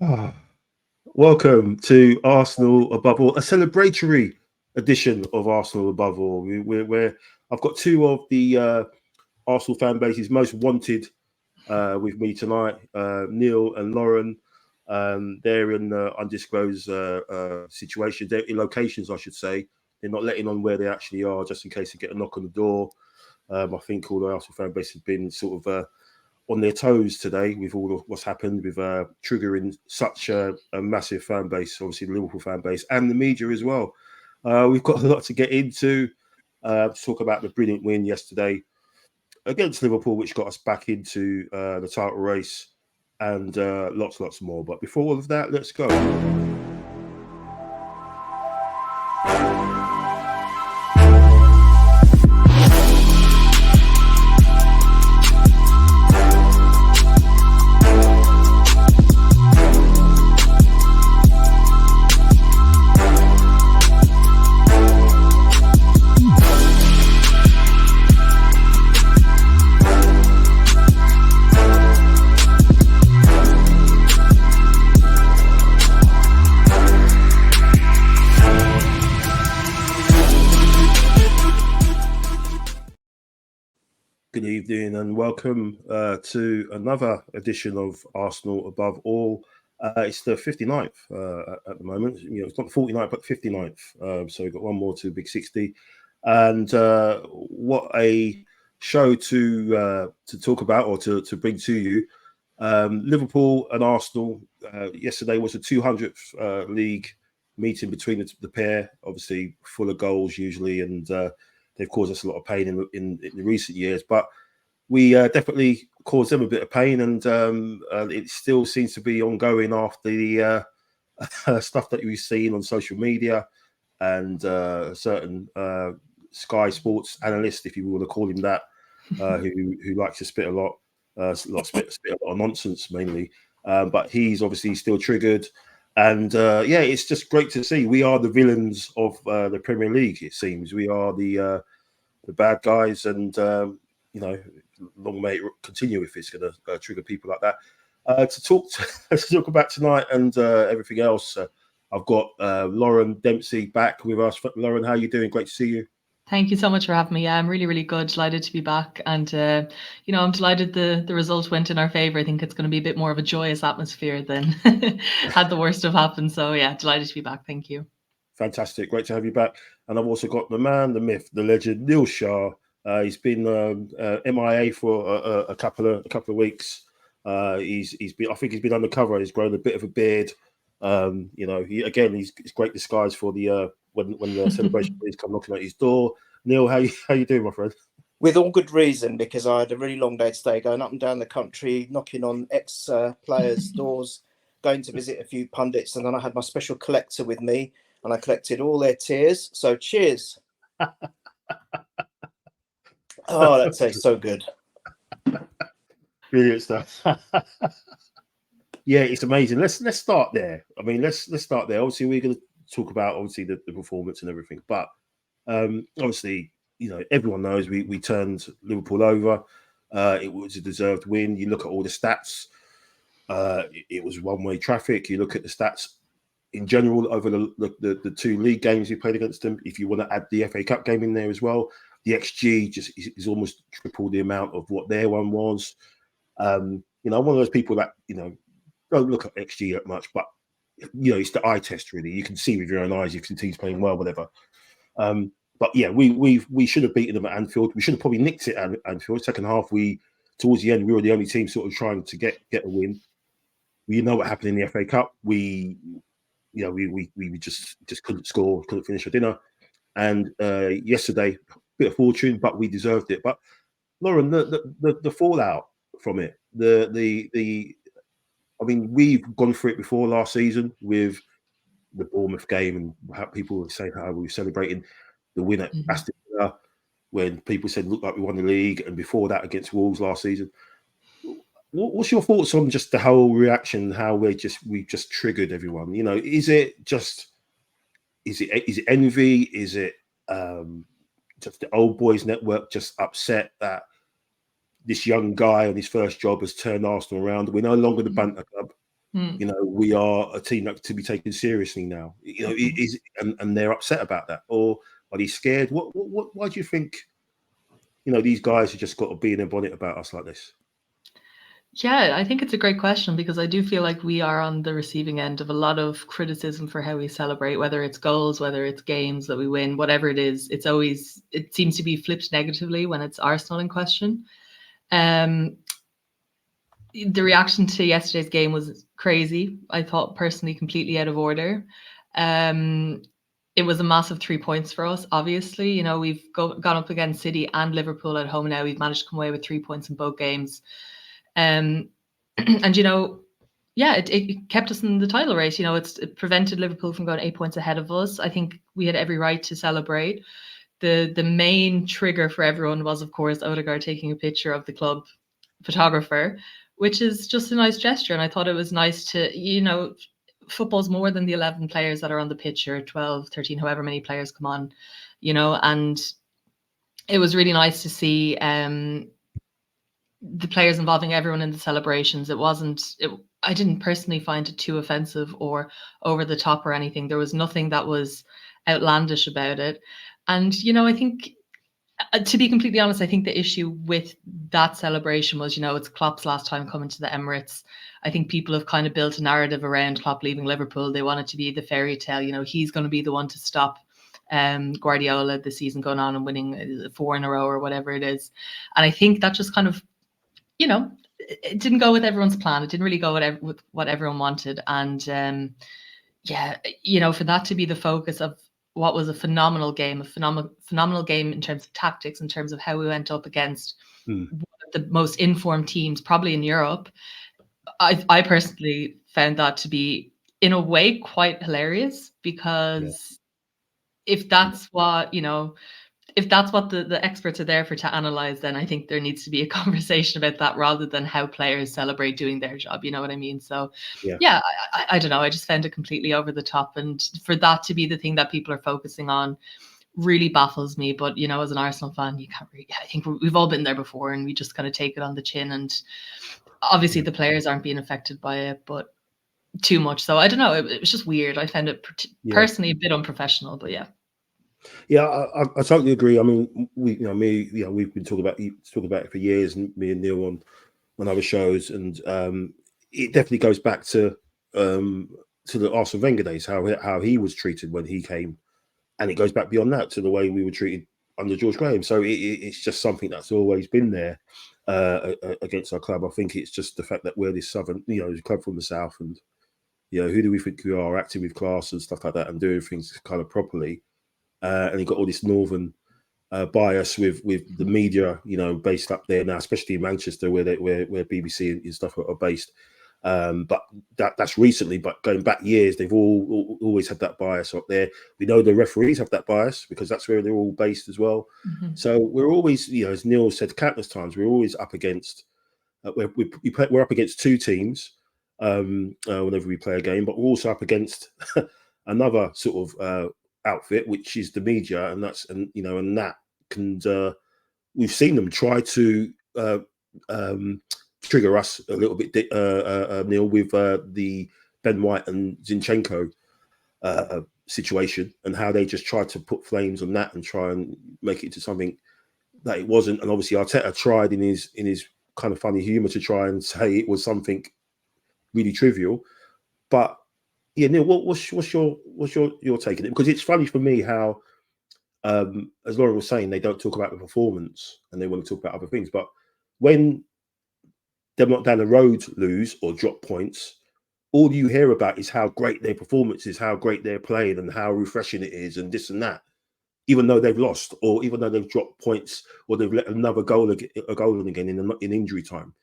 Ah, welcome to Arsenal Above All, a celebratory edition of Arsenal Above All. We're I've got two of the Arsenal fan base's most wanted with me tonight, Neil and Lauren. They're in undisclosed situations. They're in locations, I should say. They're not letting on where they actually are, just in case they get a knock on the door. I think all the Arsenal fan base has been sort of on their toes today with all of what's happened with triggering such a massive fan base, obviously the Liverpool fan base and the media as well. We've got a lot to get into. To talk about the brilliant win yesterday against Liverpool, which got us back into the title race, and lots more. But before all of that, let's go. Good evening and welcome to another edition of Arsenal Above All. It's the 59th at the moment. It's not the 49th, but the 59th. So we've got one more to Big 60. And what a show to talk about or to bring to you. Liverpool and Arsenal yesterday was the 200th league meeting between the pair, obviously full of goals usually, and they've caused us a lot of pain in the recent years, but we definitely caused them a bit of pain, and it still seems to be ongoing after the stuff that we've seen on social media and certain Sky Sports analyst, if you want to call him that, who likes to spit a lot of nonsense mainly, but he's obviously still triggered. And it's just great to see. We are the villains of the Premier League. It seems we are the bad guys, and long may it continue if it's going to trigger people like that. To talk about tonight and everything else, I've got Lauren Dempsey back with us. Lauren, how are you doing? Great to see you. Thank you so much for having me. Yeah, I'm really good. Delighted to be back, and I'm delighted the result went in our favour. I think it's going to be a bit more of a joyous atmosphere than had the worst have happened. So yeah, delighted to be back. Thank you. Fantastic, great to have you back. And I've also got the man, the myth, the legend, Neil Shah. He's been MIA for a couple of weeks. He's been undercover. He's grown a bit of a beard. He's great disguise for the when the celebration is come knocking at his door. Neil, how you doing, my friend? With all good reason, because I had a really long day today, going up and down the country, knocking on ex-players' doors, going to visit a few pundits, and then I had my special collector with me, and I collected all their tears. So cheers. Oh, that tastes so good. Brilliant stuff. Yeah, it's amazing. Let's start there. I mean, let's start there. Obviously, we're going to talk about the performance and everything, but obviously, everyone knows we turned Liverpool over. It was a deserved win. You look at all the stats. It was one-way traffic. You look at the stats in general over the two league games we played against them. If you want to add the FA Cup game in there as well, the XG just is almost triple the amount of what their one was. I'm one of those people that don't look at XG that much, but it's the eye test really. You can see with your own eyes. You can see teams playing well, whatever. But yeah, we should have beaten them at Anfield. We should have probably nicked it at Anfield. Second half, towards the end, we were the only team sort of trying to get a win. We know what happened in the FA Cup. We just couldn't score, couldn't finish our dinner. And yesterday, bit of fortune, but we deserved it. But Lauren, the fallout from it, I mean, we've gone through it before last season with the Bournemouth game, and how people were saying how we were celebrating the win at Aston Villa when people said looked like we won the league, and before that against Wolves last season. What's your thoughts on just the whole reaction? How we just triggered everyone? Is it envy? Is it just the old boys network just upset that this young guy on his first job has turned Arsenal around? We're no longer the banter club. You know, we are a team that to be taken seriously now. You know, and they're upset about that, or are they scared? Why do you think, you know, these guys have just got to be in their bonnet about us like this? Yeah, I think it's a great question, because I do feel like we are on the receiving end of a lot of criticism for how we celebrate, whether it's goals, whether it's games that we win, whatever it is. It seems to be flipped negatively when it's Arsenal in question. The reaction to yesterday's game was crazy. I thought personally completely out of order. It was a massive 3 points for us. Obviously, you know, we've gone up against City and Liverpool at home now. We've managed to come away with 3 points in both games. And, you know, yeah, it kept us in the title race. You know, it prevented Liverpool from going 8 points ahead of us. I think we had every right to celebrate. The main trigger for everyone was, of course, Odegaard taking a picture of the club photographer, which is just a nice gesture. And I thought it was nice to, you know, football's more than the 11 players that are on the pitch, or 12, 13, however many players come on, you know, and it was really nice to see the players involving everyone in the celebrations. I didn't personally find it too offensive or over the top or anything. There was nothing that was outlandish about it. And, you know, I think, to be completely honest, I think the issue with that celebration was, you know, it's Klopp's last time coming to the Emirates. I think people have kind of built a narrative around Klopp leaving Liverpool. They want it to be the fairy tale, you know, he's going to be the one to stop Guardiola the season going on and winning 4 in a row or whatever it is. And I think that just kind of, you know, it didn't go with everyone's plan. It didn't really go with what everyone wanted. And yeah, you know, for that to be the focus of what was a phenomenal game in terms of tactics, in terms of how we went up against one of the most informed teams probably in Europe, I personally found that to be, in a way, quite hilarious, because if that's what, you know, if that's what the experts are there for to analyze, then I think there needs to be a conversation about that rather than how players celebrate doing their job. You know what I mean? So, yeah, I don't know. I just found it completely over the top. And for that to be the thing that people are focusing on really baffles me. But, you know, as an Arsenal fan, you can't really, I think we've all been there before, and we just kind of take it on the chin. And obviously the players aren't being affected by it, but too much. So I don't know. It was just weird. I found it personally a bit unprofessional, but yeah. Yeah, I totally agree. I mean, we've been talking about it for years, and me and Neil on other shows, and it definitely goes back to the Arsene Wenger days, how he was treated when he came, and it goes back beyond that to the way we were treated under George Graham. So it's just something that's always been there against our club. I think it's just the fact that we're this southern, you know, club from the south, and you know, who do we think we are, acting with class and stuff like that, and doing things kind of properly. And you've got all this northern bias with the media, you know, based up there now, especially in Manchester, where BBC and stuff are based. But that's recently. But going back years, they've always had that bias up there. We know the referees have that bias because that's where they're all based as well. Mm-hmm. So we're always, you know, as Neil said countless times, we're always up against. We're up against two teams whenever we play a game, but we're also up against another sort of outfit, which is the media, and that can we've seen them try to trigger us a little bit, Neil, with the Ben White and Zinchenko situation, and how they just tried to put flames on that and try and make it into something that it wasn't. And obviously Arteta tried in his kind of funny humor to try and say it was something really trivial, but yeah, Neil, what's your take on it? Because it's funny for me how, as Lauren was saying, they don't talk about the performance and they want to talk about other things. But when they're not down the road lose or drop points, all you hear about is how great their performance is, how great they're playing, and how refreshing it is, and this and that. Even though they've lost, or even though they've dropped points, or they've let another goal again in injury time,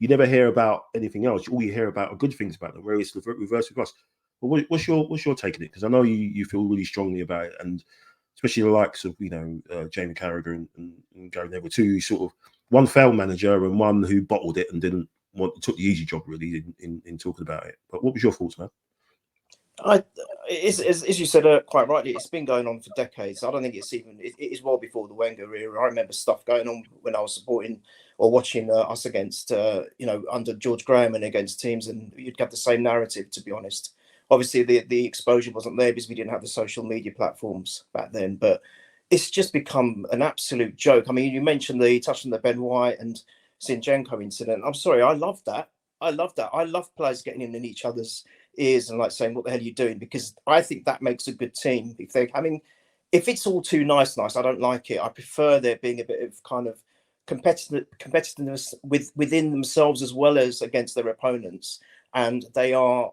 you never hear about anything else. All you hear about are good things about them. Whereas the reverse with us. Well, what's your take on it? Because I know you feel really strongly about it, and especially the likes of, you know, Jamie Carragher and Gary Neville, two sort of one failed manager and one who bottled it and took the easy job really in talking about it. But what was your thoughts, man? As you said quite rightly, it's been going on for decades. I don't think it is well before the Wenger era. I remember stuff going on when I was supporting or watching us against, under George Graham and against teams, and you'd have the same narrative, to be honest. Obviously, the exposure wasn't there because we didn't have the social media platforms back then, but it's just become an absolute joke. I mean, you touched on the Ben White and Zinchenko incident. I'm sorry, I love that. I love players getting in each other's ears and like saying, "What the hell are you doing?" Because I think that makes a good team. If it's all too nice, I don't like it. I prefer there being a bit of kind of competitiveness within themselves as well as against their opponents, and they are,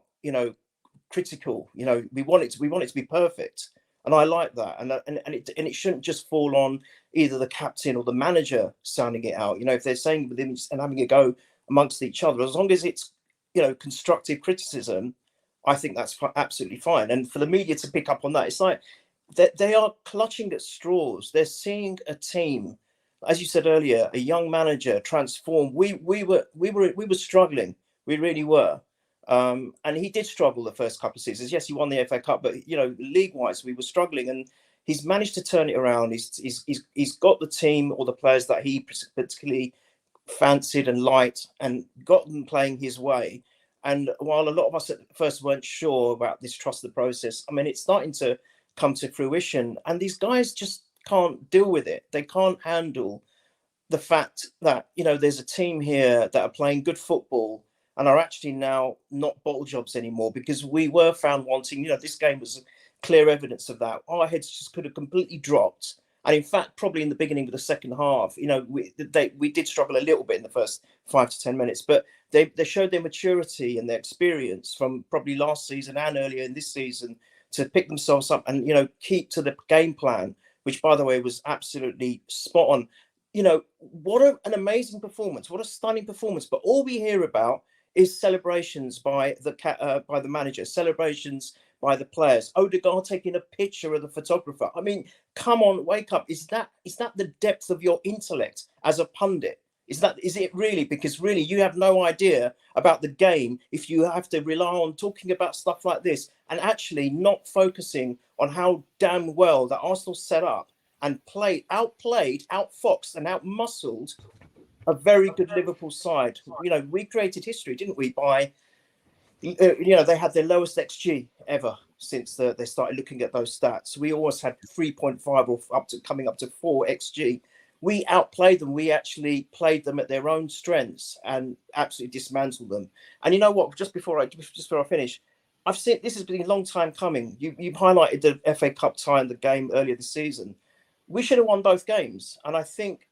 critical. We want it to be perfect, and I like that. And it shouldn't just fall on either the captain or the manager sounding it out. If they're saying within and having a go amongst each other, as long as it's constructive criticism, I think that's absolutely fine. And for the media to pick up on that, it's like they are clutching at straws. They're seeing a team, as you said earlier, a young manager transform. We were struggling. We really were. And he did struggle the first couple of seasons. Yes, he won the FA Cup, but league-wise, we were struggling, and he's managed to turn it around. He's got the team or the players that he particularly fancied and liked, and got them playing his way. And while a lot of us at first weren't sure about this trust the process, I mean, it's starting to come to fruition, and these guys just can't deal with it. They can't handle the fact that there's a team here that are playing good football and are actually now not bottle jobs anymore, because we were found wanting. This game was clear evidence of that. Our heads just could have completely dropped. And in fact, probably in the beginning of the second half, we did struggle a little bit in the first 5 to 10 minutes, but they showed their maturity and their experience from probably last season and earlier in this season to pick themselves up and, keep to the game plan, which, by the way, was absolutely spot on. What an amazing performance. What a stunning performance. But all we hear about is celebrations by the manager, celebrations by the players. Odegaard taking a picture of the photographer. I mean, come on, wake up. Is that the depth of your intellect as a pundit? Is it really? Because really, you have no idea about the game if you have to rely on talking about stuff like this and actually not focusing on how damn well that Arsenal set up and outplayed, outfoxed, and outmuscled a very good Liverpool side. We created history, didn't we? By they had their lowest XG ever since they started looking at those stats. We always had 3.5 or coming up to 4 XG. We outplayed them. We actually played them at their own strengths and absolutely dismantled them. And you know what? Just before I finish, I've seen this has been a long time coming. You've highlighted the FA Cup tie in the game earlier this season. We should have won both games. And I think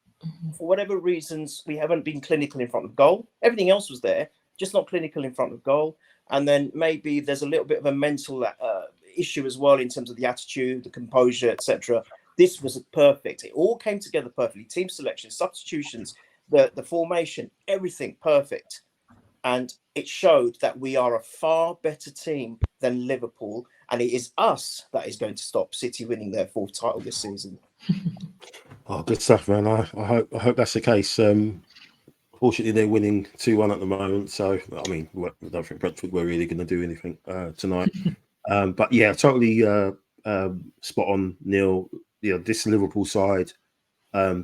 for whatever reasons, we haven't been clinical in front of goal. Everything else was there, just not clinical in front of goal. And then maybe there's a little bit of a mental issue as well in terms of the attitude, the composure, etc. This was perfect. It all came together perfectly. Team selection, substitutions, the formation, everything perfect. And it showed that we are a far better team than Liverpool. And it is us that is going to stop City winning their 4th title this season. Oh, good stuff, man. I hope that's the case. Fortunately, they're winning 2-1 at the moment. So, I mean, I don't think Brentford were really going to do anything tonight. But yeah, totally spot on, Neil. This Liverpool side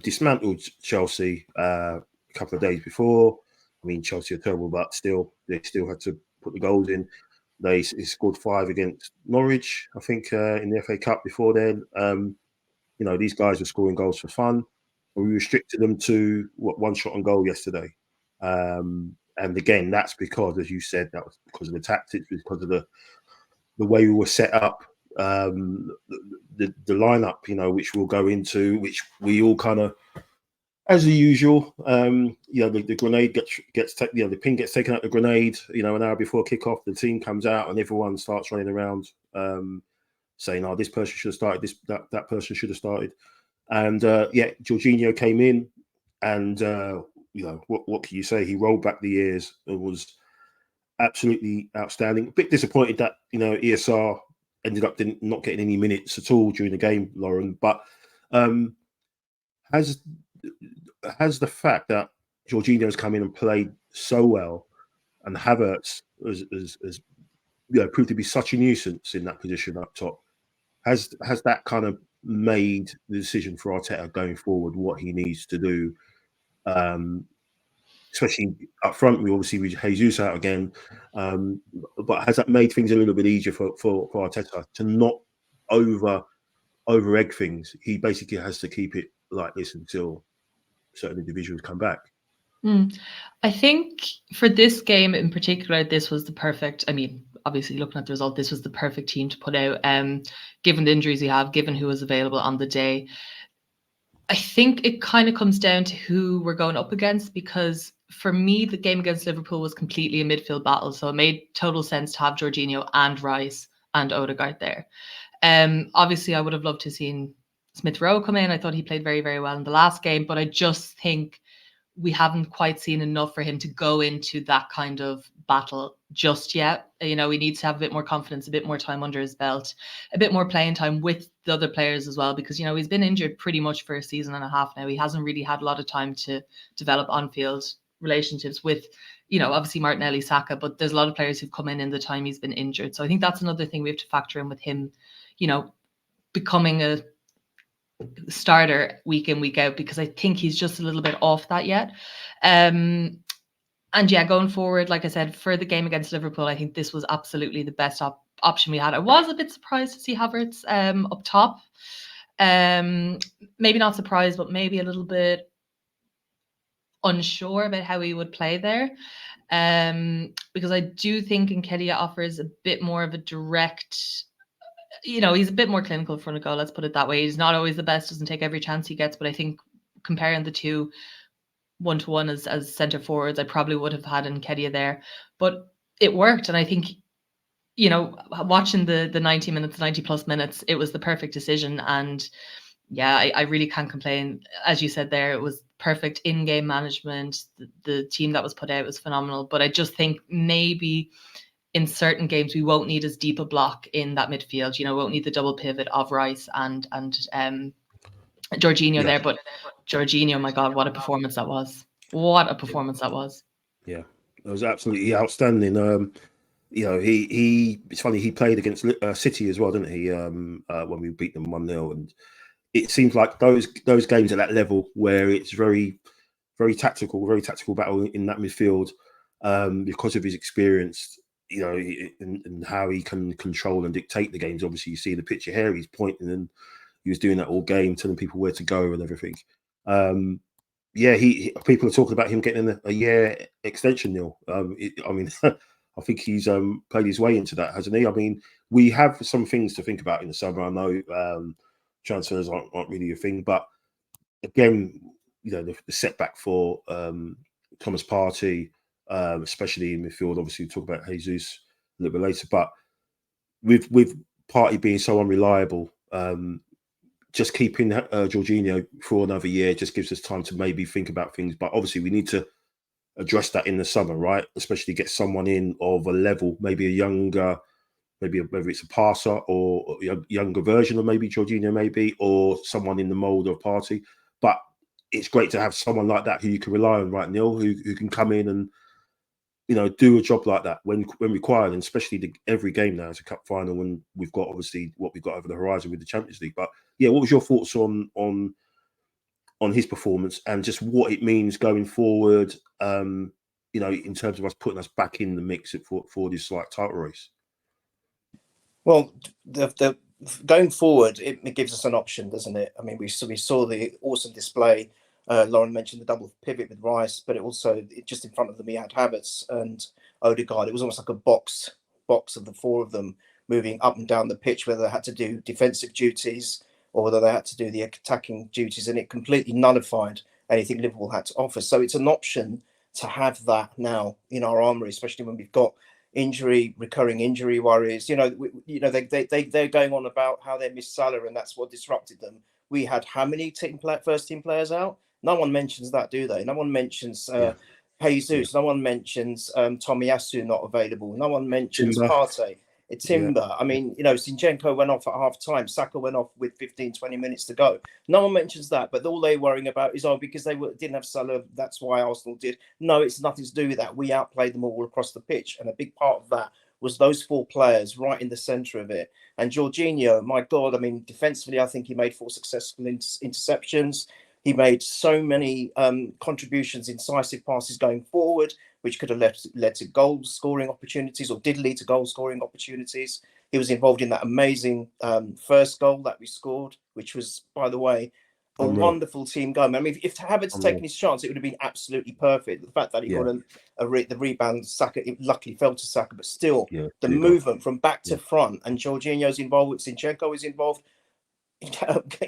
dismantled Chelsea a couple of days before. I mean, Chelsea are terrible, but they still had to put the goals in. They scored 5 against Norwich, I think, in the FA Cup before then. These guys were scoring goals for fun. We restricted them to one shot on goal yesterday. And again, that's because, as you said, that was because of the tactics, because of the way we were set up, the lineup, which we'll go into, which we all kind of, as usual, the grenade gets taken, the pin gets taken out the grenade, an hour before kickoff, the team comes out and everyone starts running around saying, "Oh, this person should have started, that person should have started." And Jorginho came in, and what can you say? He rolled back the years and was absolutely outstanding. A bit disappointed that ESR ended up not getting any minutes at all during the game, Lauren. But has the fact that Jorginho's come in and played so well, and Havertz has proved to be such a nuisance in that position up top, has that kind of made the decision for Arteta going forward what he needs to do especially up front. We obviously with Jesus out again, but has that made things a little bit easier for Arteta to not over egg things? He basically has to keep it like this until certain individuals come back. I think for this game in particular, this was the perfect. I mean, obviously looking at the result, this was the perfect team to put out. Given the injuries we have, given who was available on the day, I think it kind of comes down to who we're going up against, because for me, the game against Liverpool was completely a midfield battle. So it made total sense to have Jorginho and Rice and Odegaard there. Obviously, I would have loved to have seen Smith Rowe come in. I thought he played very, very well in the last game, but I just think we haven't quite seen enough for him to go into that kind of battle just yet. You know, he needs to have a bit more confidence, a bit more time under his belt, a bit more playing time with the other players as well, because, you know, he's been injured pretty much for a season and a half now. He hasn't really had a lot of time to develop on-field relationships with, you know, obviously Martinelli, Saka, but there's a lot of players who've come in the time he's been injured. So I think that's another thing we have to factor in with him, you know, becoming a starter week in, week out, because I think he's just a little bit off that yet. And yeah, going forward, like I said, for the game against Liverpool, I think this was absolutely the best option we had. I was a bit surprised to see Havertz up top. Maybe not surprised, but maybe a little bit unsure about how he would play there. Because I do think Nketiah offers a bit more of a direct, you know, he's a bit more clinical in front of goal, let's put it that way. He's not always the best, doesn't take every chance he gets, but I think comparing the two one-to-one as centre forwards, I probably would have had Nketiah there. But it worked, and I think, you know, watching the 90 minutes, 90 plus minutes, it was the perfect decision. And yeah, I really can't complain. As you said there, it was perfect in-game management. The team that was put out was phenomenal. But I just think maybe in certain games we won't need as deep a block in that midfield. You know, won't need the double pivot of Rice and Jorginho there. But Jorginho, my God, what a performance that was! What a performance that was! Yeah, it was absolutely outstanding. You know, he it's funny, he played against City as well, didn't he? When we beat them 1-0, and it seems like those games at that level where it's very tactical battle in that midfield, because of his experience, you know, and how he can control and dictate the games. Obviously, you see the picture here, he's pointing, and he was doing that all game, telling people where to go and everything. Yeah, people are talking about him getting a year extension, Neil. I mean, I think he's played his way into that, hasn't he? I mean, we have some things to think about in the summer. I know transfers aren't really a thing, but again, you know, the setback for Thomas Partey, especially in midfield. Obviously, we'll talk about Jesus a little bit later, but with Partey being so unreliable, just keeping Jorginho for another year just gives us time to maybe think about things. But obviously, we need to address that in the summer, right? Especially get someone in of a level, maybe a younger, whether it's a passer or a younger version of maybe Jorginho, maybe, or someone in the mould of Partey. But it's great to have someone like that who you can rely on, right, Neil, who can come in and, you know, do a job like that when required, and especially every game now is a cup final, when we've got obviously what we've got over the horizon with the Champions League. But yeah, what was your thoughts on his performance and just what it means going forward? You know, in terms of us putting us back in the mix for this like title race. Well, the going forward, it gives us an option, doesn't it? I mean, we saw the awesome display. Lauren mentioned the double pivot with Rice, but just in front of them, he had Havertz and Odegaard. It was almost like a box of the four of them moving up and down the pitch, whether they had to do defensive duties or whether they had to do the attacking duties, and it completely nullified anything Liverpool had to offer. So it's an option to have that now in our armoury, especially when we've got recurring injury worries. You know, they're going on about how they missed Salah and that's what disrupted them. We had how many first team players out? No one mentions that, do they? No one mentions Jesus. No one mentions Tomiyasu not available. No one mentions Partey. Timber. Yeah. I mean, you know, Zinchenko went off at half time. Saka went off with 15, 20 minutes to go. No one mentions that, but all they're worrying about is, because they didn't have Salah, that's why Arsenal did. No, it's nothing to do with that. We outplayed them all across the pitch, and a big part of that was those four players right in the centre of it. And Jorginho, my God, I mean, defensively, I think he made 4 successful interceptions. He made so many contributions, incisive passes going forward, which could have led to goal scoring opportunities, or did lead to goal scoring opportunities. He was involved in that amazing first goal that we scored, which was, by the way, a wonderful team goal. I mean, if Havertz taken his chance, it would have been absolutely perfect. The fact that he got the rebound, Saka, it luckily fell to Saka, but still, the movement from back to front, and Jorginho's involved, Zinchenko was involved,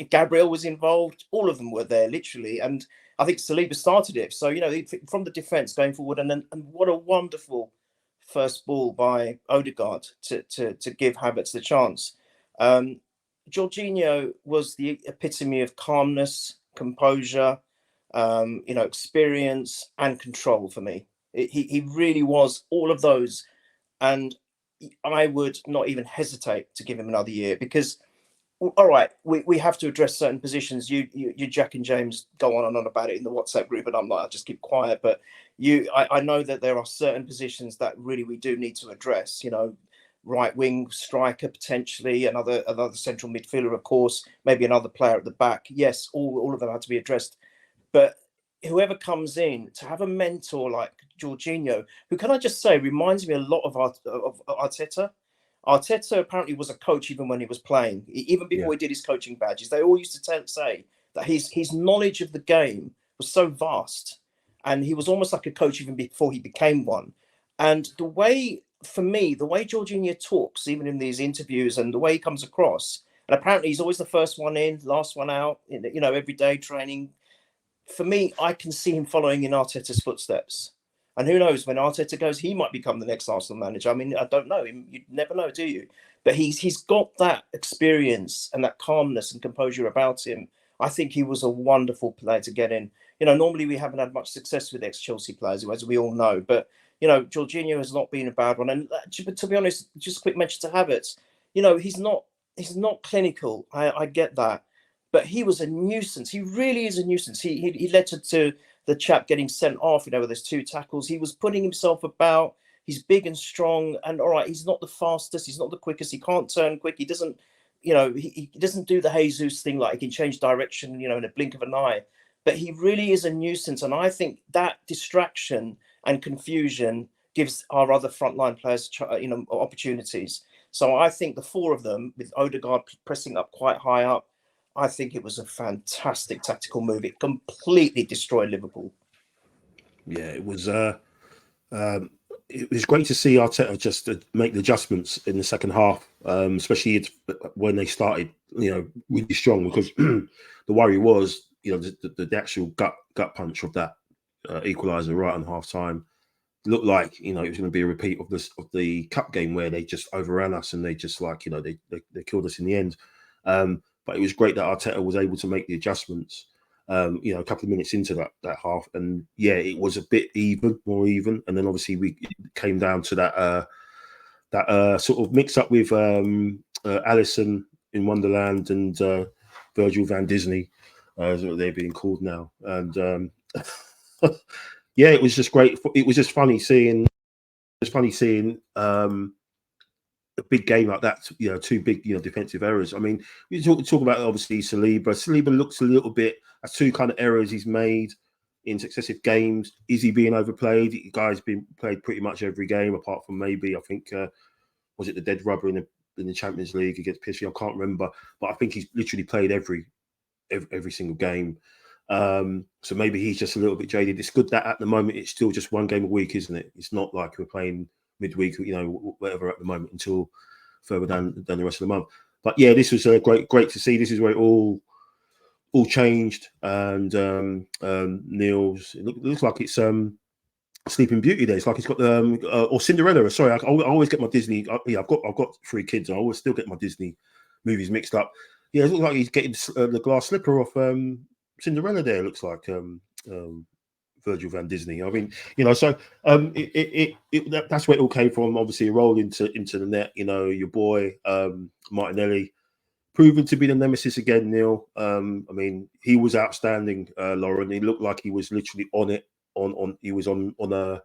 Gabriel was involved, all of them were there literally, and I think Saliba started it. So, you know, from the defence going forward, and what a wonderful first ball by Odegaard to give Havertz the chance. Jorginho was the epitome of calmness, composure, you know, experience and control for me. He really was all of those, and I would not even hesitate to give him another year, because all right, we have to address certain positions. You Jack and James go on and on about it in the WhatsApp group, and I'm like, I'll just keep quiet. But I know that there are certain positions that really we do need to address. You know, right wing striker potentially, another central midfielder, of course, maybe another player at the back. Yes, all of them have to be addressed. But whoever comes in, to have a mentor like Jorginho, who, can I just say, reminds me a lot of Arteta. Arteta apparently was a coach even when he was playing, even before he did his coaching badges. They all used to say that his knowledge of the game was so vast, and he was almost like a coach even before he became one. And the way, for me, the way Jorginho talks, even in these interviews, and the way he comes across, and apparently he's always the first one in, last one out, you know, every day training. For me, I can see him following in Arteta's footsteps. And who knows, when Arteta goes, he might become the next Arsenal manager. I mean, I don't know. You never know, do you? But he's got that experience and that calmness and composure about him. I think he was a wonderful player to get in. You know, normally we haven't had much success with ex-Chelsea players, as we all know. But, you know, Jorginho has not been a bad one. And to be honest, just a quick mention to Havertz, you know, he's not clinical. I get that. But he was a nuisance. He really is a nuisance. He led to the chap getting sent off, you know, with his 2 tackles. He was putting himself about. He's big and strong. And all right, he's not the fastest. He's not the quickest. He can't turn quick. He doesn't, you know, he doesn't do the Jesus thing, like he can change direction, you know, in a blink of an eye. But he really is a nuisance. And I think that distraction and confusion gives our other frontline players, you know, opportunities. So I think the 4 of them, with Odegaard pressing up quite high up, I think it was a fantastic tactical move. It completely destroyed Liverpool. Yeah, it was great to see Arteta just make the adjustments in the second half, especially when they started, you know, really strong, because the worry was, you know, the actual gut punch of that equaliser right on half time looked like, you know, it was going to be a repeat of the cup game where they just overran us and they just, like, you know, they killed us in the end. But it was great that Arteta was able to make the adjustments, you know, a couple of minutes into that half. And yeah, it was a bit more even. And then obviously we came down to that sort of mix up with Alisson in Wonderland and Virgil van Disney, as they're being called now. And yeah, it was just great. It was just funny seeing a big game like that, you know, 2 big, you know, defensive errors. I mean, we talk about obviously Saliba. Saliba looks a little bit as 2 kind of errors he's made in successive games. Is he being overplayed? The guy's been played pretty much every game, apart from maybe, I think, was it the dead rubber in the Champions League against PSG? I can't remember, but I think he's literally played every single game. So maybe he's just a little bit jaded. It's good that at the moment it's still just 1 game a week, isn't it? It's not like we're playing midweek, you know, whatever at the moment until further down the rest of the month. But yeah, this was great to see. This is where it all changed. And Neil's, it looks like it's Sleeping Beauty there. It's like it's got or Cinderella. Sorry, I always get my Disney. Yeah, I've got 3 kids. I always still get my Disney movies mixed up. Yeah, it looks like he's getting the glass slipper off Cinderella there. It looks like Virgil van Disney. I mean, you know, so that's where it all came from. Obviously, a roll into the net. You know, your boy Martinelli, proven to be the nemesis again. Neil, I mean, he was outstanding. Lauren, he looked like he was literally on it. He was on a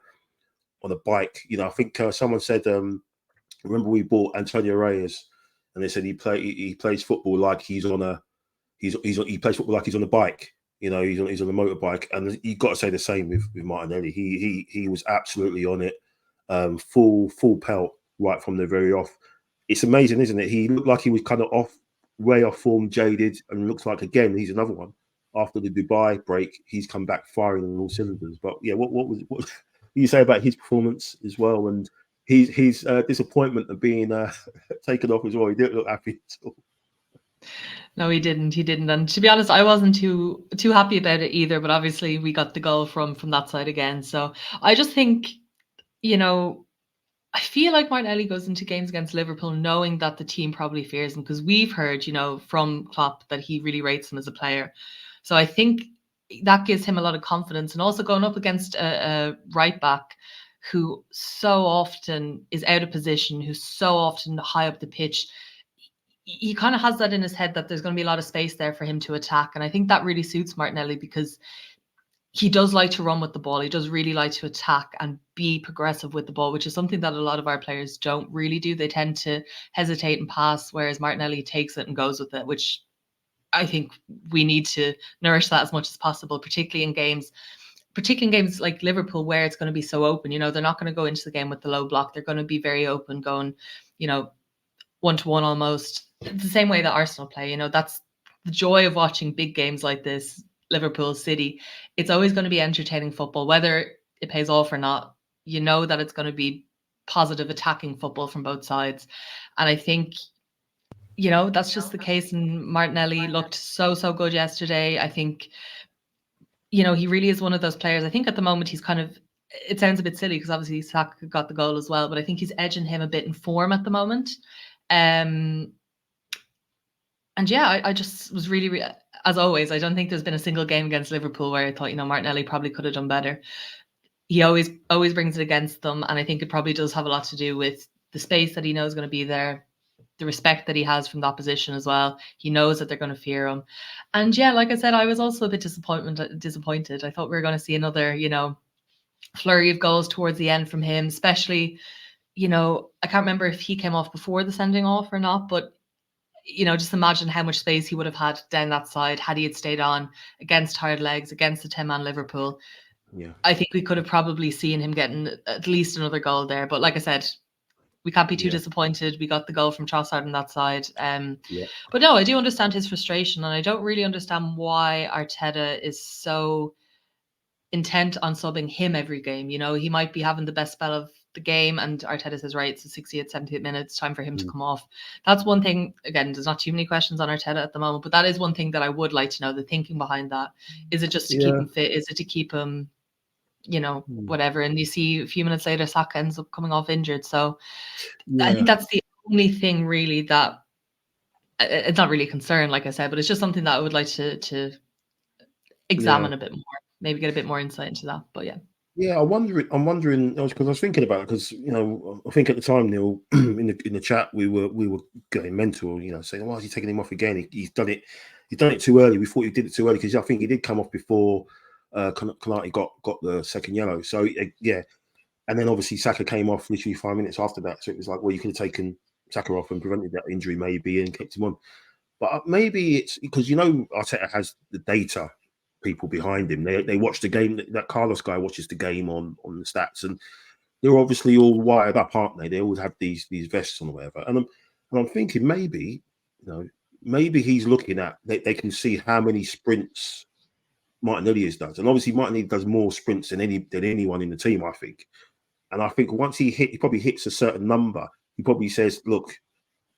bike. You know, I think someone said, remember we bought Antonio Reyes, and they said he plays football like he plays football like he's on a bike. You know, he's on a motorbike, and you've got to say the same with Martinelli. He was absolutely on it, full pelt right from the very off. It's amazing, isn't it? He looked like he was kind of way off form, jaded, and looks like again he's another one. After the Dubai break, he's come back firing on all cylinders. But yeah, what you say about his performance as well, and his disappointment of being taken off as well? He didn't look happy at all. No, he didn't. He didn't. And to be honest, I wasn't too happy about it either. But obviously, we got the goal from that side again. So I just think, you know, I feel like Martinelli goes into games against Liverpool knowing that the team probably fears him, because we've heard, you know, from Klopp that he really rates him as a player. So I think that gives him a lot of confidence. And also going up against a right back who so often is out of position, who's so often high up the pitch, he kind of has that in his head that there's going to be a lot of space there for him to attack. And I think that really suits Martinelli, because he does like to run with the ball. He does really like to attack and be progressive with the ball, which is something that a lot of our players don't really do. They tend to hesitate and pass, whereas Martinelli takes it and goes with it, which I think we need to nourish that as much as possible, particularly in games like Liverpool, where it's going to be so open. You know, they're not going to go into the game with the low block. They're going to be very open, going, you know, 1-to-1 almost. The same way that Arsenal play. You know, that's the joy of watching big games like this, Liverpool, City. It's always going to be entertaining football, whether it pays off or not. You know that it's going to be positive attacking football from both sides. And I think, you know, that's just the case. And Martinelli looked so good yesterday. I think, you know, he really is one of those players. I think at the moment he's kind of, it sounds a bit silly because obviously Saka got the goal as well, but I think he's edging him a bit in form at the moment. And yeah, I just was really, as always, I don't think there's been a single game against Liverpool where I thought, you know, Martinelli probably could have done better. He always brings it against them. And I think it probably does have a lot to do with the space that he knows is going to be there, the respect that he has from the opposition as well. He knows that they're going to fear him. And yeah, like I said, I was also a bit disappointed. I thought we were going to see another, you know, flurry of goals towards the end from him, especially, you know, I can't remember if he came off before the sending off or not, but you know, just imagine how much space he would have had down that side had he had stayed on against tired legs, against the 10-man Liverpool. Yeah, I think we could have probably seen him getting at least another goal there. But like I said, we can't be too disappointed. We got the goal from Trossard on that side. But no, I do understand his frustration, and I don't really understand why Arteta is so intent on subbing him every game. You know, he might be having the best spell of the game, and Arteta says, right, it's the 60th, 70th minutes, time for him to come off. That's one thing. Again, there's not too many questions on Arteta at the moment, but that is one thing that I would like to know, the thinking behind that. Is it just to keep him fit? Is it to keep him, you know, whatever? And you see a few minutes later, Saka ends up coming off injured. So I think that's the only thing really that, it's not really a concern, like I said, but it's just something that I would like to examine a bit more, maybe get a bit more insight into that. But yeah, I'm wondering because I was thinking about it, because you know, I think at the time, Neil, in the chat, we were going mental, you know, saying, why is he taking him off again? He's done it too early. We thought he did it too early, because I think he did come off before Konate got the second yellow. So yeah, and then obviously Saka came off literally 5 minutes after that. So it was like, well, you could have taken Saka off and prevented that injury maybe and kept him on. But maybe it's because, you know, Arteta has the data people behind him. They watch the game. That Carlos guy watches the game on the stats, and they're obviously all wired up, aren't they? They always have these vests on or whatever. And I'm thinking maybe, you know, maybe he's looking at, they can see how many sprints Martinelli does, and obviously Martinelli does more sprints than anyone in the team, I think. And I think once he probably hits a certain number, he probably says, look,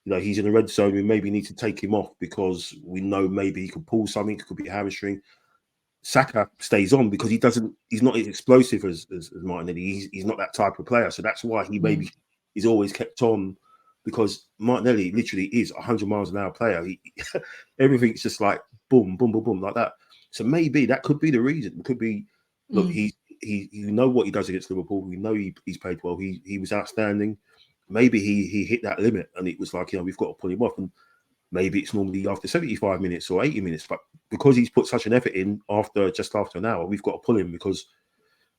you know, he's in the red zone. We maybe need to take him off because we know maybe he could pull something. It could be a hamstring. Saka stays on because he's not as explosive as Martinelli. He's not that type of player. So that's why he maybe is always kept on, because Martinelli literally is 100 miles an hour player. Everything's just like boom, boom, boom, boom, like that. So maybe that could be the reason. It could be, look, you know what he does against Liverpool. We know he's played well. He was outstanding. Maybe he hit that limit, and it was like, you know, we've got to pull him off. And maybe it's normally after 75 minutes or 80 minutes, but because he's put such an effort in just after an hour, we've got to pull him because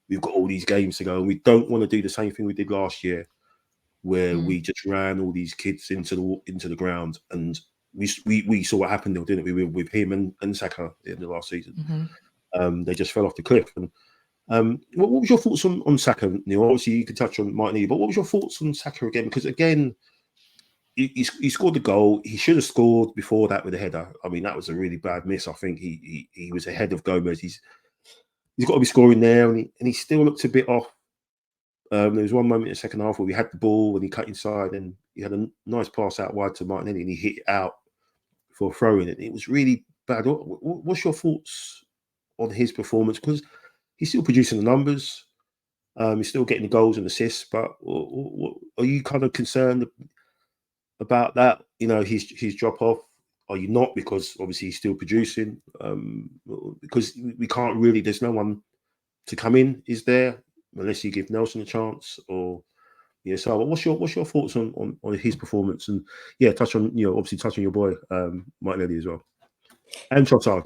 we've got all these games to go, and we don't want to do the same thing we did last year, where we just ran all these kids into the ground and we saw what happened there, didn't we, with him and Saka in the last season. Mm-hmm. They just fell off the cliff. And what was your thoughts on Saka, Neil? Obviously, you could touch on Martinelli, but what was your thoughts on Saka again? Because again, he scored the goal. He should have scored before that with a header. I mean, that was a really bad miss. I think he was ahead of Gomez. He's got to be scoring there, and he still looked a bit off. There was one moment in the second half where we had the ball and he cut inside, and he had a nice pass out wide to Martinelli, and he hit it out for a throw in. It was really bad. What's your thoughts on his performance? Because he's still producing the numbers. He's still getting the goals and assists, but are you kind of concerned about that? You know, his drop off. Are you not? Because obviously he's still producing. Because we can't really. There's no one to come in, is there? Unless you give Nelson a chance, or so what's your thoughts on his performance? And touch on obviously touch on your boy Martinelli as well, and Trossard.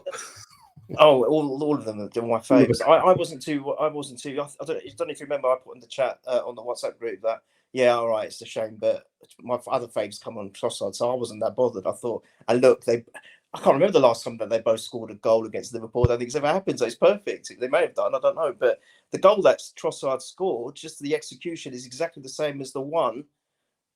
Oh, all of them are my faves. I wasn't too. I don't know if you remember. I put in the chat on the WhatsApp group that all right, it's a shame, but my other faves come on Trossard, so I wasn't that bothered. I thought, and look, I can't remember the last time that they both scored a goal against Liverpool. I don't think it's ever happened, so it's perfect. They may have done, I don't know. But the goal that Trossard scored, just the execution is exactly the same as the one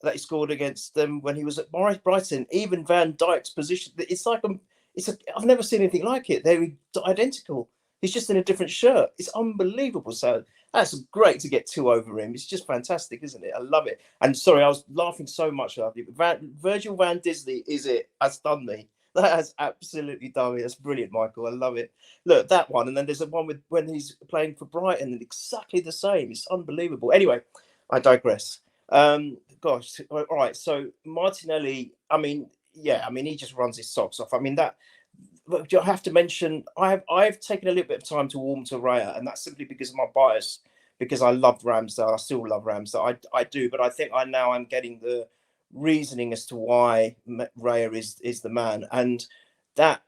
that he scored against them when he was at Brighton. Even Van Dijk's position, it's like I've never seen anything like it. They're identical. He's just in a different shirt. It's unbelievable. So that's great to get two over him. It's just fantastic, isn't it? I love it. And sorry, I was laughing so much. Virgil van Dijk has done me. That has absolutely done me. That's brilliant, Michael. I love it. Look, that one. And then there's a one when he's playing for Brighton, and exactly the same. It's unbelievable. Anyway, I digress. Gosh. All right. So Martinelli, he just runs his socks off. I mean, that I have to mention, I've taken a little bit of time to warm to Raya, and that's simply because of my bias, because I loved Ramsdale. I still love Ramsdale. I do, but I think I'm getting the reasoning as to why Raya is the man. And that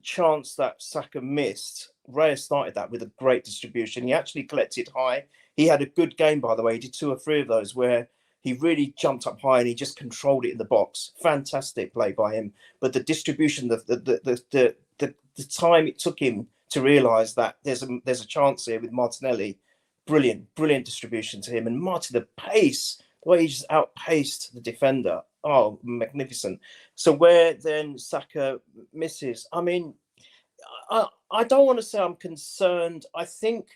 chance that Saka missed, Raya started that with a great distribution. He actually collected high. He had a good game, by the way. He did 2 or 3 of those where he really jumped up high and he just controlled it in the box. Fantastic play by him. But the distribution, the time it took him to realise that there's a chance here with Martinelli, brilliant distribution to him. And the pace, the way he just outpaced the defender, magnificent. So where then Saka misses, I mean, I don't want to say I'm concerned. I think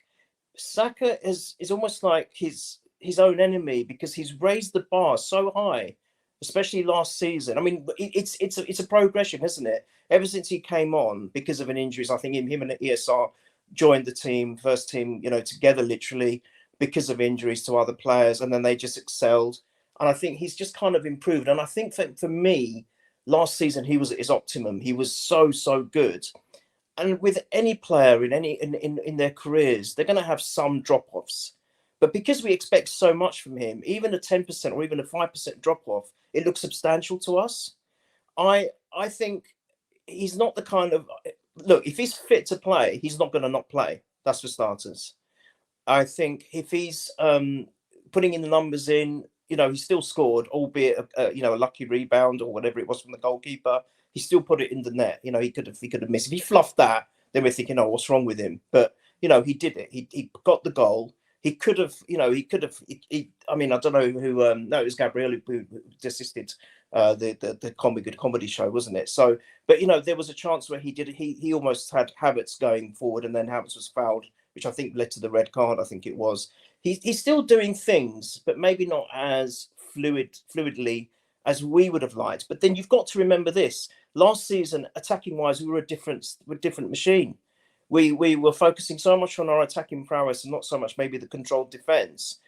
Saka is almost like his own enemy, because he's raised the bar so high, especially last season. I mean, it's a progression, isn't it? Ever since he came on because of an injury, I think him and the ESR joined the first team, together literally because of injuries to other players, and then they just excelled. And I think he's just kind of improved. And I think that for me, last season he was at his optimum. He was so good. And with any player in their careers, they're going to have some drop-offs. But because we expect so much from him, even a 10% or even a 5% drop-off, it looks substantial to us. I think he's not the kind of... Look, if he's fit to play, he's not going to not play. That's for starters. I think if he's putting in the numbers in, he still scored, albeit a lucky rebound or whatever it was from the goalkeeper. He still put it in the net. He could have missed. If he fluffed that, then we're thinking, what's wrong with him? But he did it. He got the goal. He could have, I mean, I don't know who. No, it was Gabriel who assisted the comedy show, wasn't it? So, but there was a chance where he almost had Havertz going forward, and then Havertz was fouled, which I think led to the red card. I think it was. He's still doing things, but maybe not as fluidly as we would have liked. But then you've got to remember this: last season, attacking wise, we were a different machine. We were focusing so much on our attacking prowess and not so much maybe the controlled defence.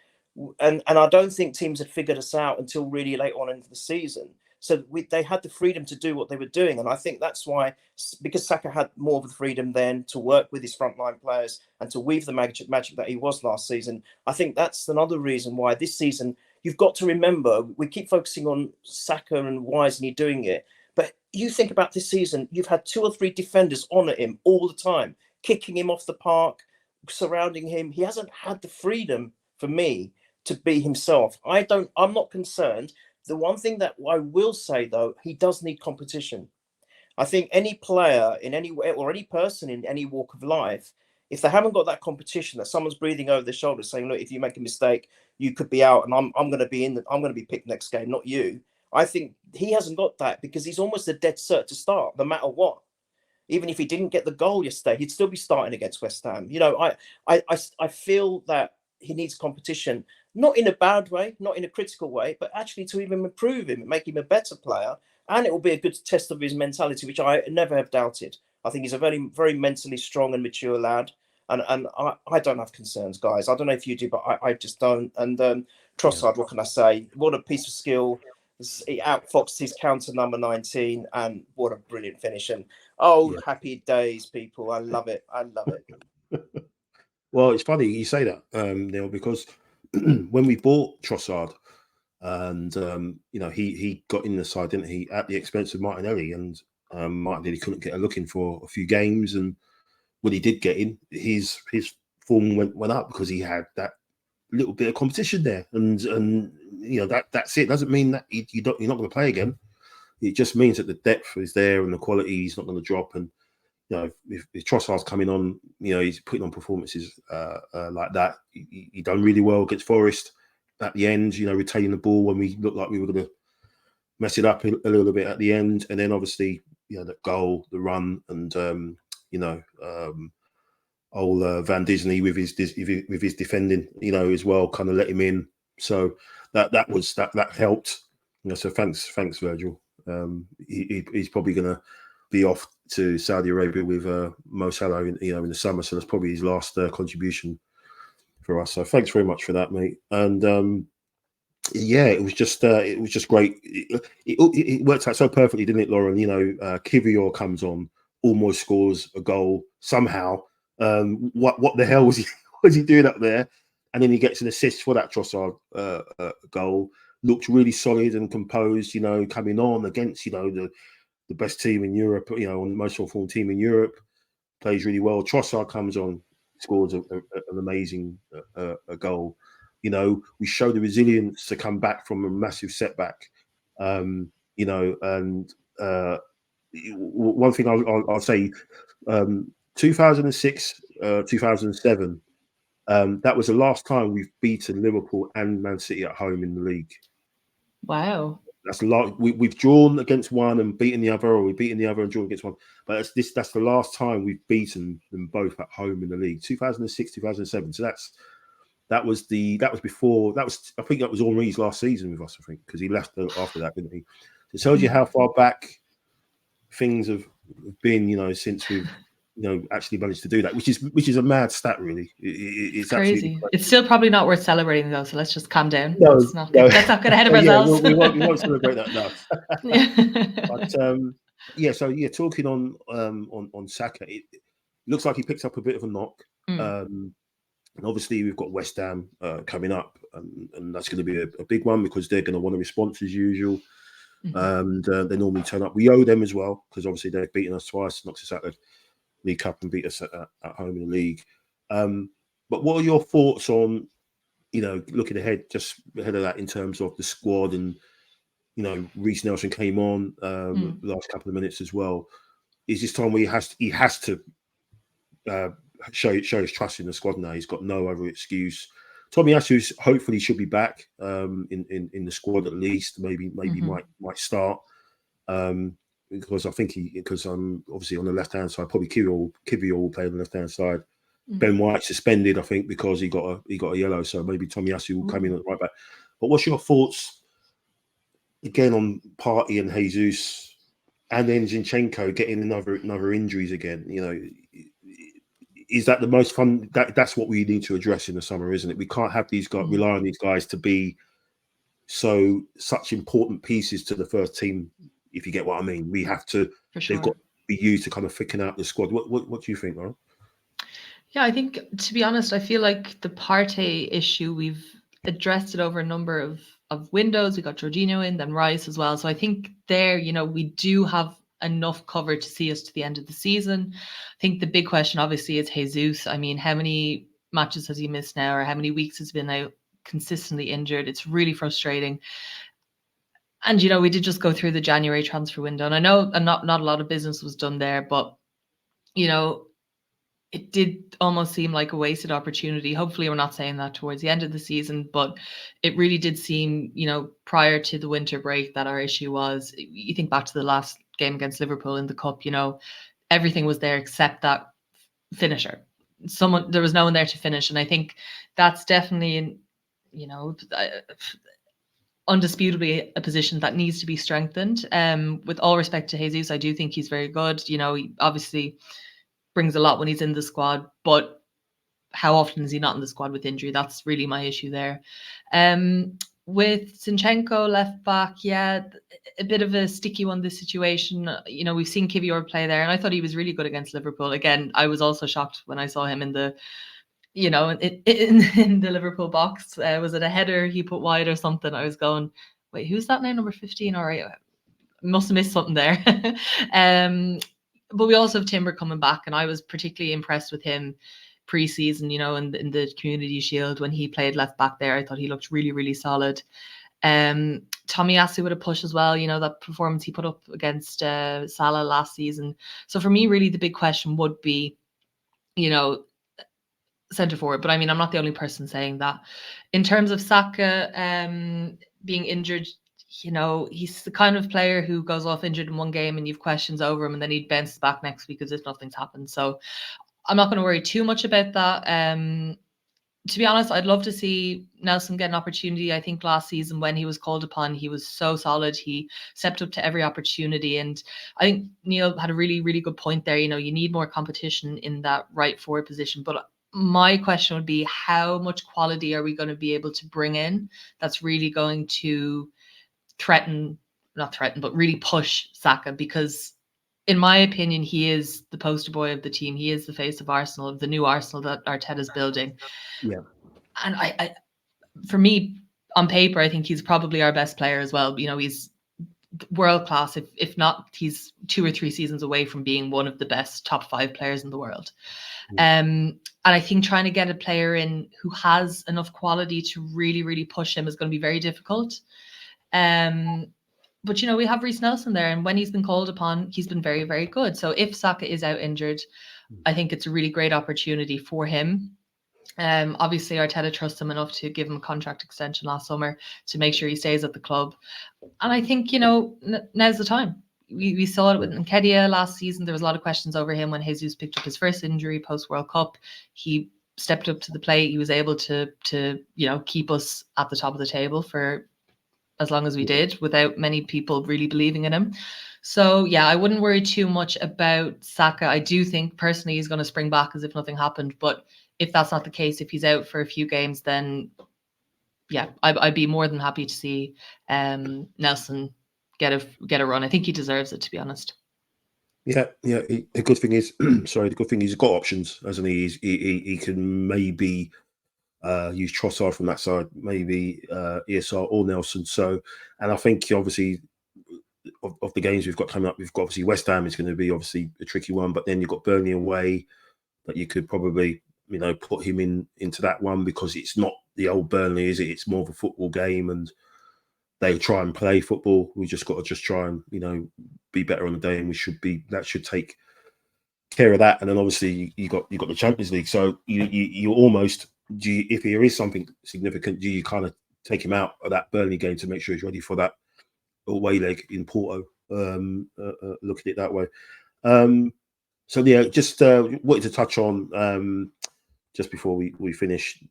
And I don't think teams had figured us out until really late on into the season. So they had the freedom to do what they were doing. And I think that's why, because Saka had more of the freedom then to work with his frontline players and to weave the magic that he was last season, I think that's another reason why this season, you've got to remember, we keep focusing on Saka and why isn't he doing it? But you think about this season, you've had 2 or 3 defenders on at him all the time, kicking him off the park, surrounding him. He hasn't had the freedom, for me, to be himself. I'm not concerned. The one thing that I will say, though, he does need competition. I think any player in any way, or any person in any walk of life, if they haven't got that competition, that someone's breathing over their shoulder saying, look, if you make a mistake, you could be out, and I'm going to be I'm going to be picked next game, not you. I think he hasn't got that, because he's almost a dead cert to start, no matter what. Even if he didn't get the goal yesterday, he'd still be starting against West Ham. You know, I feel that he needs competition, not in a bad way, not in a critical way, but actually to even improve him, make him a better player. And it will be a good test of his mentality, which I never have doubted. I think he's a very, very mentally strong and mature lad. And I don't have concerns, guys. I don't know if you do, but I just don't. And Trossard, what can I say? What a piece of skill. He outfoxed his counter number 19, and what a brilliant finish. And happy days, people. I love it. I love it. Well, it's funny you say that, Neil, because when we bought Trossard, and you know, he got in the side, didn't he, at the expense of Martinelli, and Martinelli couldn't get a look in for a few games, and when he did get in, his form went up because he had that little bit of competition there, and you know, that's it. Doesn't mean that you're not going to play again. It just means that the depth is there and the quality is not going to drop. And you know, if Trossard's coming on, you know, he's putting on performances like that. He done really well against Forest at the end, you know, retaining the ball when we looked like we were going to mess it up a little bit at the end. And then obviously, you know, the goal, the run, and you know, old Van Disney with his defending, you know, as well, kind of let him in. So that helped. You know, so thanks, Virgil. He's probably going to be off to Saudi Arabia with Mo Salah, in the summer. So that's probably his last contribution for us. So thanks very much for that, mate. And yeah, it was just great. It worked out so perfectly, didn't it, Lauren? You know, Kiwi comes on, almost scores a goal somehow. What the hell was he doing up there? And then he gets an assist for that Trossard goal. Looked really solid and composed, you know, coming on against, you know, the best team in Europe, you know, the most form team in Europe. Plays really well. Trossard comes on, scores an amazing goal. You know, we show the resilience to come back from a massive setback. You know, and one thing I'll say, 2006, 2007, that was the last time we've beaten Liverpool and Man City at home in the league. Wow. That's a lot. We've drawn against one and beaten the other, or we've beaten the other and drawn against one. But that's the last time we've beaten them both at home in the league. 2006, 2007. So that was before. I think that was Henri's last season with us. I think, because he left after that, didn't he? So it tells you how far back things have been, you know, since we've, you know, actually managed to do that, which is a mad stat, really. It's crazy. It's still probably not worth celebrating, though. So let's just calm down. No, let's not get ahead of ourselves. We won't celebrate that enough. But yeah, so yeah, talking on Saka, it looks like he picked up a bit of a knock. And obviously we've got West Ham coming up, and that's going to be a big one, because they're going to want a response as usual. And they normally turn up. We owe them as well, because obviously they've beaten us twice, knocked us out of League Cup and beat us at home in the league. But what are your thoughts on, you know, looking ahead, just ahead of that, in terms of the squad? And, you know, Reece Nelson came on the last couple of minutes as well. Is this time where he has to show his trust in the squad now? He's got no other excuse. Tomiyasu hopefully should be back in the squad at least. Maybe might start. Because I think obviously on the left hand side, probably Kiwi will play on the left hand side. Ben White suspended, I think, because he got a yellow. So maybe Tomiyasu will come in at the right back. But what's your thoughts again on Partey and Jesus, and then Zinchenko getting another injuries again? You know, is that the most fun? That's what we need to address in the summer, isn't it? We can't have these guys rely on these guys to be such important pieces to the first team. If you get what I mean, we have to. They've got to be used to kind of thicken out the squad. What do you think, Lauren? Yeah, I think, to be honest, I feel like the Partey issue, we've addressed it over a number of windows. We got Jorginho in, then Rice as well. So I think there, you know, we do have enough cover to see us to the end of the season. I think the big question, obviously, is Jesus. I mean, how many matches has he missed now, or how many weeks has been out consistently injured? It's really frustrating. And, you know, we did just go through the January transfer window, and I know not a lot of business was done there, but, you know, it did almost seem like a wasted opportunity. Hopefully we're not saying that towards the end of the season, but it really did seem, you know, prior to the winter break that our issue was, you think back to the last game against Liverpool in the cup, you know, everything was there except that finisher. There was no one there to finish. And I think that's definitely, you know, undisputably a position that needs to be strengthened. With all respect to Jesus, I do think he's very good. You know, he obviously brings a lot when he's in the squad, but how often is he not in the squad with injury? That's really my issue there. With Zinchenko left back, yeah, a bit of a sticky one, this situation. You know, we've seen Kiwi play there, and I thought he was really good against Liverpool. Again, I was also shocked when I saw him in the, you know, in the Liverpool box. Was it a header he put wide or something? I was going, wait, who's that now? Number 15? All right, must have missed something there. But we also have Timber coming back, and I was particularly impressed with him pre-season, you know, in the Community Shield when he played left back there. I thought he looked really, really solid. Tomiyasu with a push as well, you know, that performance he put up against Salah last season. So for me, really the big question would be, you know, centre forward. But I mean, I'm not the only person saying that. In terms of Saka being injured, you know, he's the kind of player who goes off injured in one game and you've questions over him, and then he bounces back next week as if nothing's happened. So I'm not going to worry too much about that. To be honest, I'd love to see Nelson get an opportunity. I think last season when he was called upon, he was so solid. He stepped up to every opportunity. And I think Neil had a really, really good point there. You know, you need more competition in that right forward position. But my question would be, how much quality are we going to be able to bring in that's really going to not threaten, but really push Saka? Because in my opinion, he is the poster boy of the team. He is the face of Arsenal, of the new Arsenal that Arteta is building. Yeah. And I, for me, on paper, I think he's probably our best player as well. You know, he's world class. If not, he's 2 or 3 seasons away from being one of the best top 5 players in the world. And I think trying to get a player in who has enough quality to really, really push him is going to be very difficult. But, you know, we have Reece Nelson there, and when he's been called upon, he's been very, very good. So if Saka is out injured, I think it's a really great opportunity for him. Obviously, Arteta trusts him enough to give him a contract extension last summer to make sure he stays at the club. And I think, you know, now's the time. We saw it with Nketiah last season. There was a lot of questions over him when Jesus picked up his first injury post-World Cup. He stepped up to the plate. He was able to you know, keep us at the top of the table for as long as we did, without many people really believing in him. So yeah, I wouldn't worry too much about Saka. I do think personally he's going to spring back as if nothing happened. But if that's not the case, if he's out for a few games, then yeah, I'd be more than happy to see Nelson get a run. I think he deserves it, to be honest. Yeah. The good thing is, sorry, the good thing is he's got options, hasn't he? He can maybe use Trossard from that side, maybe ESR or Nelson. So, and I think obviously of the games we've got coming up, we've got obviously West Ham is going to be obviously a tricky one, but then you've got Burnley away, that you could probably, you know, put him into that one because it's not the old Burnley, is it? It's more of a football game, and they try and play football. We just got to try and, you know, be better on the day, and that should take care of that. And then obviously you got the Champions League, so you almost, if there is something significant, do you kind of take him out of that Burnley game to make sure he's ready for that away leg in Porto? Look at it that way. So yeah, just wanted to touch on just before we finish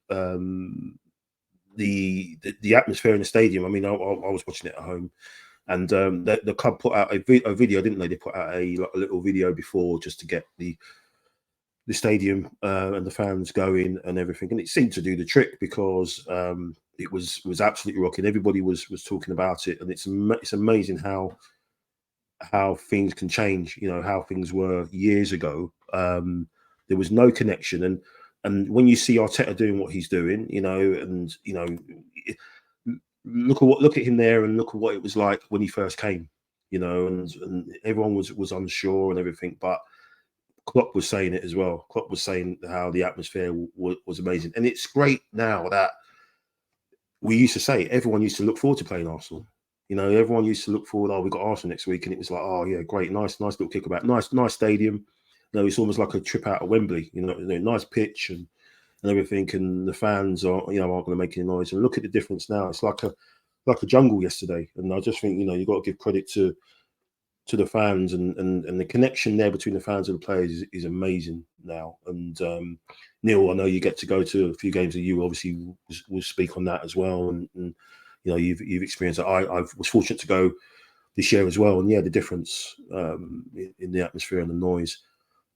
the atmosphere in the stadium. I mean, I was watching it at home, and the club put out a video, didn't they? They put out a little video before just to get the stadium and the fans going and everything, and it seemed to do the trick because it was absolutely rocking. Everybody was talking about it, and it's amazing how things can change. You know, how things were years ago. There was no connection, and when you see Arteta doing what he's doing, you know, and you know, look at him there, and look at what it was like when he first came. You know, and everyone was unsure and everything, but Klopp was saying it as well. Klopp was saying how the atmosphere was amazing. And it's great now that we used to say, everyone used to look forward to playing Arsenal. You know, everyone used to look forward. Oh, we got Arsenal next week, and it was like, oh yeah, great, nice little kickabout, nice stadium. You know, it's almost like a trip out of Wembley. You know, nice pitch and everything, and the fans aren't going to make any noise. And look at the difference now. It's like a jungle yesterday, and I just think you've got to give credit to the fans and the connection there between the fans and the players is amazing now. And Neil, I know you get to go to a few games, and you obviously will speak on that as well. And you've experienced it. I was fortunate to go this year as well, and the difference in the atmosphere and the noise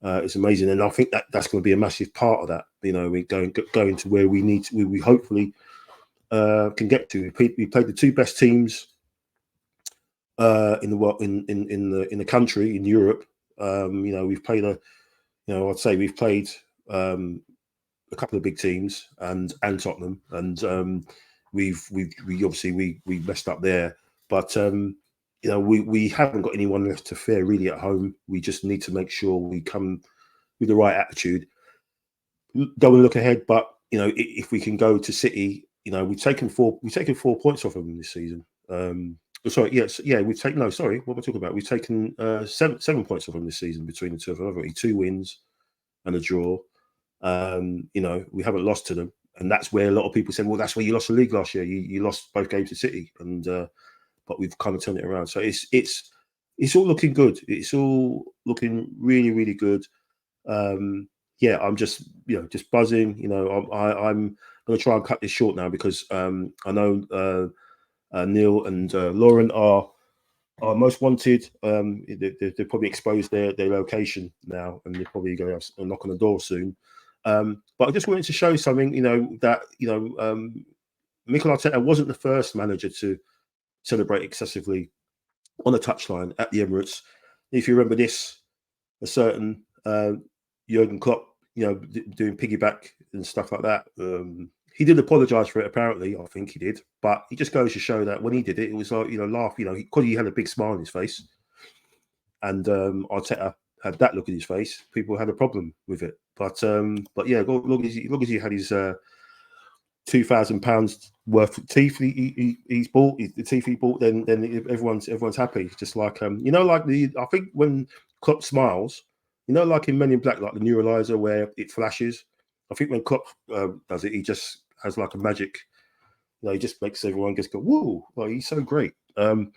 is amazing. And I think that's going to be a massive part of that. We going to where we need to, we hopefully can get to. We played the two best teams in the world, in the country, in Europe. We've played I'd say we've played a couple of big teams and Tottenham, and we obviously messed up there, but we haven't got anyone left to fear really at home. We just need to make sure we come with the right attitude, go and look ahead. But if we can go to City, we've taken 4 points off them this season. Sorry, yes, yeah, we've taken. No, sorry, what am I talking about? We've taken 7 points off them this season between the two of them. Haven't we? 2 wins and a draw. We haven't lost to them, and that's where a lot of people said, well, that's where you lost the league last year. You lost both games to City, and but we've kind of turned it around. So it's all looking good. It's all looking really, really good. I'm just buzzing. I'm going to try and cut this short now because I know Neil and Lauren are most wanted. They've probably exposed their location now, and they're probably going to have a knock on the door soon. But I just wanted to show something, that Mikel Arteta wasn't the first manager to celebrate excessively on the touchline at the Emirates. If you remember this, a certain Jurgen Klopp, doing piggyback and stuff like that. He did apologise for it, apparently. I think he did, but he just goes to show that when he did it, it was like laugh. Because he had a big smile on his face, and Arteta had that look in his face. People had a problem with it, but yeah, look as he had his £2,000 worth of teeth he's bought. The teeth he bought, then everyone's happy. It's just like I think when Klopp smiles, like in Men in Black, like the neuralizer where it flashes. I think when Klopp does it, he just has like a magic. He just makes everyone just go, "Whoa!" Like he's so great. But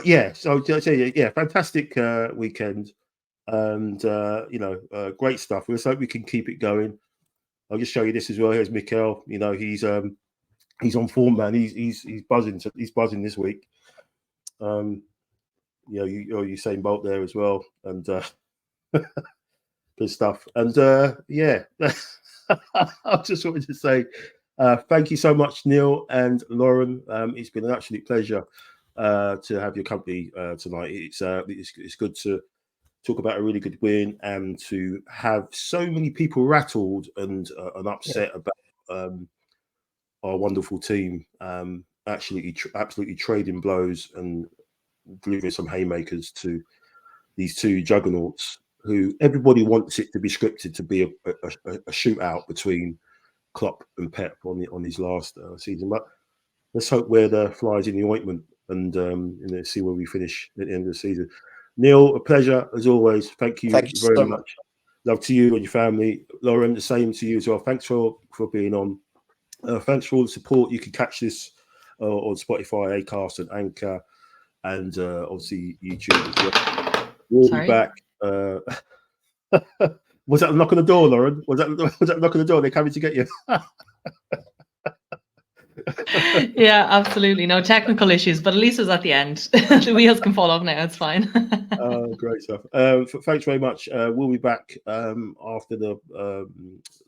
yeah. So yeah, fantastic weekend, and great stuff. Let's hope we can keep it going. I'll just show you this as well. Here's Mikel. He's on form, man. He's buzzing. He's buzzing this week. Usain Bolt there as well, and good stuff. And yeah, I just wanted to say thank you so much, Neil and Lauren. It's been an absolute pleasure to have your company tonight. It's good to talk about a really good win and to have so many people rattled and upset about our wonderful team absolutely trading blows and delivering some haymakers to these two juggernauts who everybody wants it to be scripted to be a shootout between Klopp and Pep on his last season. But let's hope we're the flies in the ointment and see where we finish at the end of the season. Neil, a pleasure as always. Thank you very so much. Love to you and your family. Lauren, the same to you as well. Thanks for being on. Thanks for all the support. You can catch this on Spotify, Acast, and Anchor. And obviously YouTube as well. We'll be back. Was that a knock on the door, Lauren? Was that a knock on the door? They're coming to get you. Yeah, absolutely. No technical issues, but at least it was at the end. The wheels can fall off now. It's fine. Great stuff. Thanks very much. We'll be back after the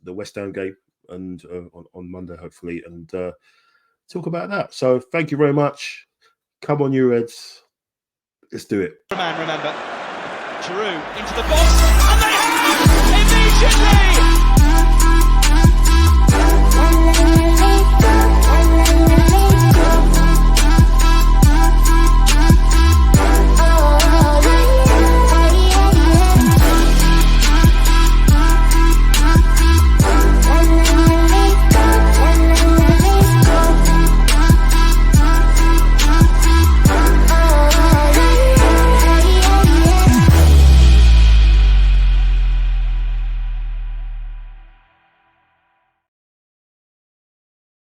West Ham game and on Monday, hopefully, and talk about that. So thank you very much. Come on, you Reds. Let's do it. Man, remember. Giroud into the box, and they have immediately.